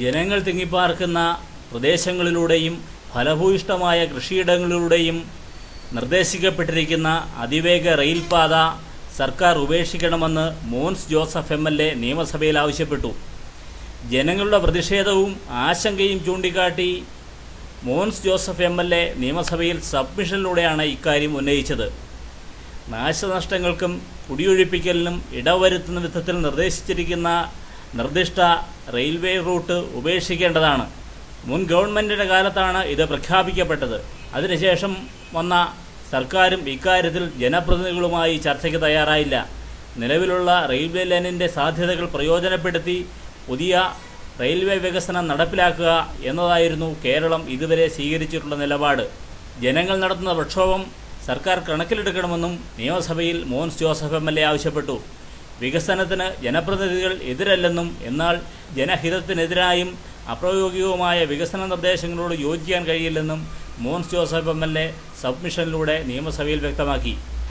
ജനങ്ങൾ തിങ്ങിപ്പാർക്കുന്ന പ്രദേശങ്ങളിലൂടെയും ഫലഭൂയിഷ്ഠമായ കൃഷിയിടങ്ങളിലൂടെയും നിർദ്ദേശിക്കപ്പെട്ടിരിക്കുന്ന അതിവേഗ റെയിൽപാത സർക്കാർ ഉപേക്ഷിക്കണമെന്ന് മോൻസ് ജോസഫ് MLA നിയമസഭയിൽ ആവശ്യപ്പെട്ടു. ജനങ്ങളുടെ പ്രതിഷേധവും ആശങ്കയും ചൂണ്ടിക്കാട്ടി മോൻസ് ജോസഫ് MLA നിയമസഭയിൽ സബ്മിഷനിലൂടെയാണ് ഇക്കാര്യം ഉന്നയിച്ചത്. നാശനഷ്ടങ്ങൾക്കും കുടിയൊഴിപ്പിക്കലിനും ഇടവരുത്തുന്ന വിധത്തിൽ നിർദ്ദേശിച്ചിരിക്കുന്ന നിർദ്ദിഷ്ട റെയിൽവേ റൂട്ട് ഉപേക്ഷിക്കേണ്ടതാണ്. മുൻ ഗവൺമെൻറ്റിൻ്റെ കാലത്താണ് ഇത് പ്രഖ്യാപിക്കപ്പെട്ടത്. അതിനുശേഷം വന്ന സർക്കാരും ഇക്കാര്യത്തിൽ ജനപ്രതിനിധികളുമായി ചർച്ചയ്ക്ക് തയ്യാറായില്ല. നിലവിലുള്ള റെയിൽവേ ലൈനിൻ്റെ സാധ്യതകൾ പ്രയോജനപ്പെടുത്തി പുതിയ റെയിൽവേ വികസനം നടപ്പിലാക്കുക എന്നതായിരുന്നു കേരളം ഇതുവരെ സ്വീകരിച്ചിട്ടുള്ള നിലപാട്. ജനങ്ങൾ നടത്തുന്ന പ്രക്ഷോഭം സർക്കാർ കണക്കിലെടുക്കണമെന്നും നിയമസഭയിൽ മോൻസ് ജോസഫ് MLA ആവശ്യപ്പെട്ടു. വികസനത്തിന് ജനപ്രതിനിധികൾ എതിരല്ലെന്നും എന്നാൽ ജനഹിതത്തിനെതിരായും അപ്രായോഗികവുമായ വികസന നിർദ്ദേശങ്ങളോട് യോജിക്കാൻ കഴിയില്ലെന്നും മോൻസ് ജോസഫ് MLA സബ്മിഷനിലൂടെ നിയമസഭയിൽ വ്യക്തമാക്കി.